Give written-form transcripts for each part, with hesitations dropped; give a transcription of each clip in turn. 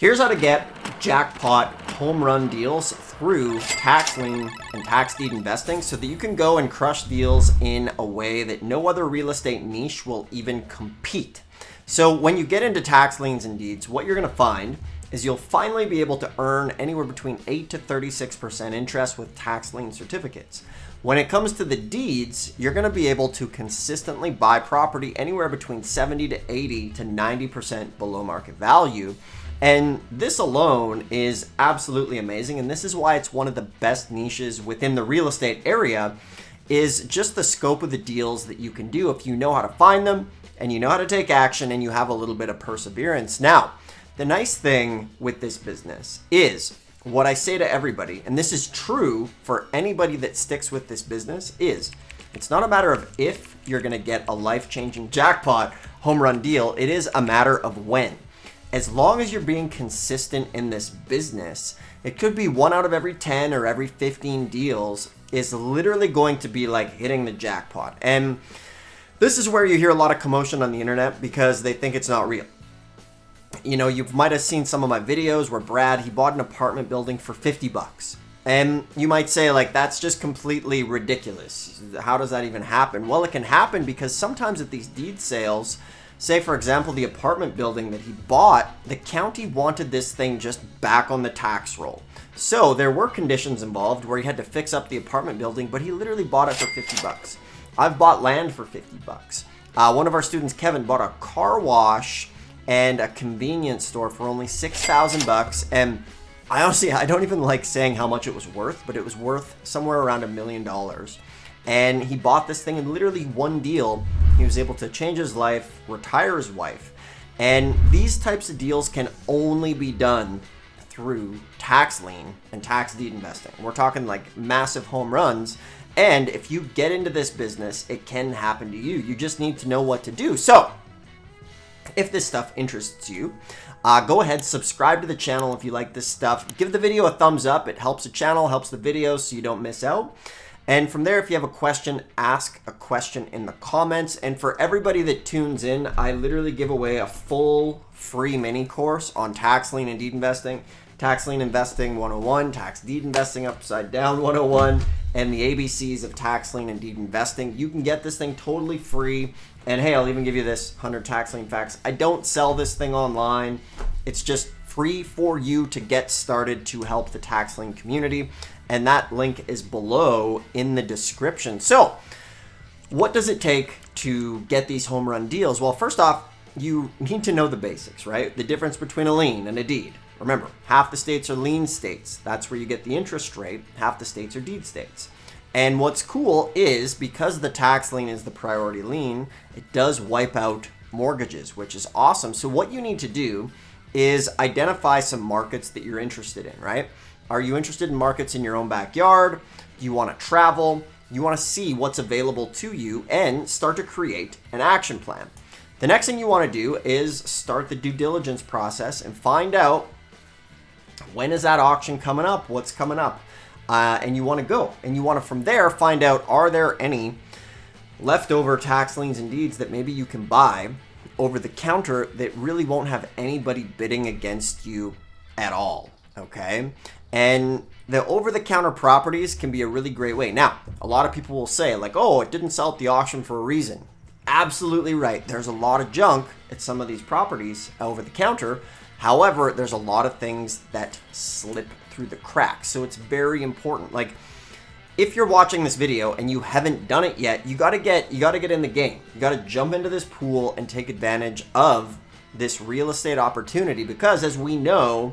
Here's how to get jackpot home run deals through tax lien and tax deed investing so that you can go and crush deals in a way that no other real estate niche will even compete. So when you get into tax liens and deeds, what you're going to find is you'll finally be able to earn anywhere between 8 to 36% interest with tax lien certificates. When it comes to the deeds, you're going to be able to consistently buy property anywhere between 70 to 80 to 90% below market value. And this alone is absolutely amazing. And this is why it's one of the best niches within the real estate area, is just the scope of the deals that you can do if you know how to find them and you know how to take action and you have a little bit of perseverance. Now, the nice thing with this business is what I say to everybody, and this is true for anybody that sticks with this business, is it's not a matter of if you're going to get a life-changing jackpot home run deal. It is a matter of when. As long as you're being consistent in this business, it could be 1 out of every 10 or every 15 deals is literally going to be like hitting the jackpot. And this is where you hear a lot of commotion on the internet because they think it's not real. You know, you might have seen some of my videos where Brad, he bought an apartment building for $50. And you might say, like, that's just completely ridiculous. How does that even happen? Well, it can happen because sometimes at these deed sales, say, for example, the apartment building that he bought, the county wanted this thing just back on the tax roll. So there were conditions involved where he had to fix up the apartment building, but he literally bought it for $50. I've bought land for $50. One of our students, Kevin, bought a car wash and a convenience store for only $6,000. And I honestly, I don't even like saying how much it was worth, but it was worth somewhere around $1 million. And he bought this thing in literally one deal. He was able to change his life, retire his wife. And these types of deals can only be done through tax lien and tax deed investing. We're talking like massive home runs. And if you get into this business, it can happen to you. You just need to know what to do. So if this stuff interests you, go ahead, subscribe to the channel if you like this stuff. Give the video a thumbs up. It helps the channel, helps the video so you don't miss out. And from there, if you have a question, ask a question in the comments. And for everybody that tunes in, I literally give away a full free mini course on tax lien and deed investing, tax lien investing 101, tax deed investing upside down 101, and the ABCs of tax lien and deed investing. You can get this thing totally free. And hey, I'll even give you this 100 tax lien facts. I don't sell this thing online. It's just free for you to get started to help the tax lien community. And that link is below in the description. So what does it take to get these home run deals? Well, first off, you need to know the basics, right? The difference between a lien and a deed. Remember, half the states are lien states. That's where you get the interest rate. Half the states are deed states. And what's cool is because the tax lien is the priority lien, it does wipe out mortgages, which is awesome. So what you need to do is identify some markets that you're interested in, right? Are you interested in markets in your own backyard? You want to travel? You want to see what's available to you and start to create an action plan. The next thing you want to do is start the due diligence process and find out when is that auction coming up, what's coming up, and you want to go. And you want to, from there, find out, are there any leftover tax liens and deeds that maybe you can buy over the counter that really won't have anybody bidding against you at all, okay? And the over-the-counter properties can be a really great way. Now, a lot of people will say, like, oh, it didn't sell at the auction for a reason. Absolutely right. There's a lot of junk at some of these properties over the counter. However, there's a lot of things that slip through the cracks. So it's very important. Like, if you're watching this video and you haven't done it yet, you gotta get in the game. You gotta jump into this pool and take advantage of this real estate opportunity because, as we know,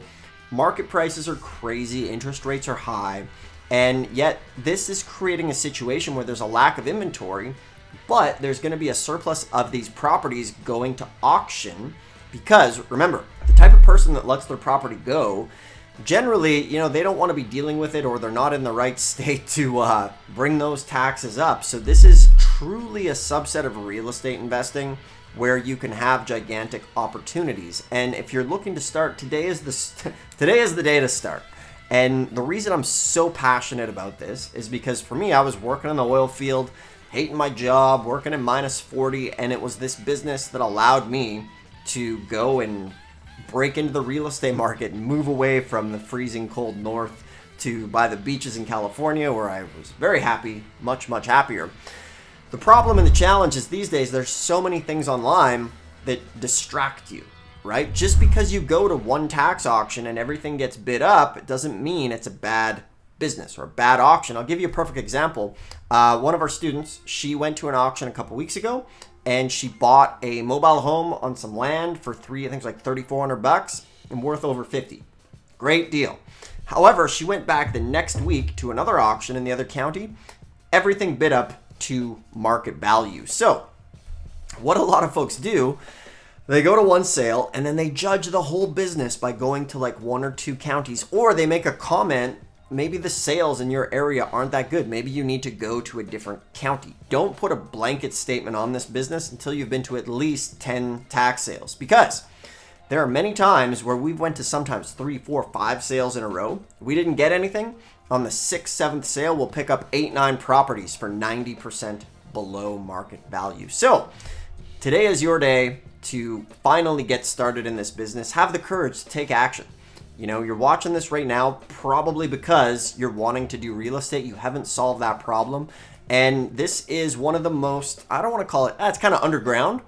market prices are crazy, interest rates are high, and yet this is creating a situation where there's a lack of inventory, but there's going to be a surplus of these properties going to auction because, remember, the type of person that lets their property go, generally, you know, they don't want to be dealing with it or they're not in the right state to bring those taxes up. So this is truly a subset of real estate investing where you can have gigantic opportunities. And if you're looking to start, today is the day to start. And the reason I'm so passionate about this is because for me, I was working in the oil field, hating my job, working in -40, and it was this business that allowed me to go and break into the real estate market and move away from the freezing cold north to buy the beaches in California, where I was very happy, much happier. The problem and the challenge is these days there's so many things online that distract you, right? Just because you go to one tax auction and everything gets bid up, it doesn't mean it's a bad business or a bad auction. I'll give you a perfect example. One of our students, she went to an auction a couple weeks ago and she bought a mobile home on some land for I think it was like $3,400 and worth over 50. Great deal. However, she went back the next week to another auction in the other county. Everything bid up to market value. So what a lot of folks do, they go to one sale and then they judge the whole business by going to like one or two counties, or they make a comment, maybe the sales in your area aren't that good. Maybe you need to go to a different county. Don't put a blanket statement on this business until you've been to at least 10 tax sales, because there are many times where we went to sometimes 3, 4, 5 sales in a row. We didn't get anything. On the 6th, 7th sale, we'll pick up 8, 9 properties for 90% below market value. So today is your day to finally get started in this business. Have the courage to take action. You know, you're watching this right now probably because you're wanting to do real estate. You haven't solved that problem. And this is one of the most, I don't want to call it, it's kind of underground.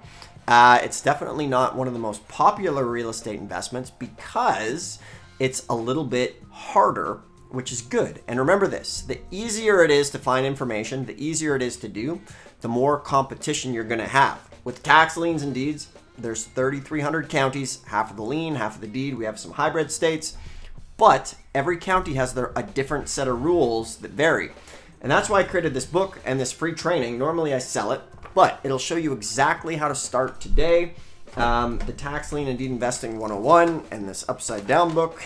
It's definitely not one of the most popular real estate investments because it's a little bit harder, which is good. And remember this, the easier it is to find information, the easier it is to do, the more competition you're going to have. With tax liens and deeds, there's 3,300 counties, half of the lien, half of the deed. We have some hybrid states, but every county has a different set of rules that vary. And that's why I created this book and this free training. Normally I sell it, but it'll show you exactly how to start today. The Tax Lien and Deed Investing 101 and this upside down book.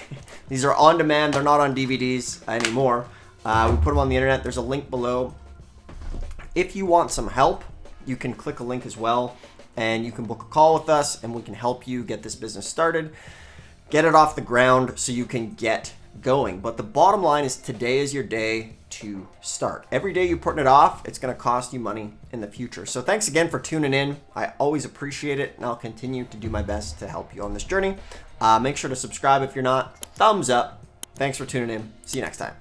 These are on demand. They're not on DVDs anymore. We put them on the internet. There's a link below. If you want some help, you can click a link as well and you can book a call with us and we can help you get this business started, get it off the ground so you can get going. But the bottom line is today is your day to start. Every day you're putting it off, it's going to cost you money in the future. So thanks again for tuning in. I always appreciate it, and I'll continue to do my best to help you on this journey. Make sure to subscribe if you're not. Thumbs up. Thanks for tuning in. See you next time.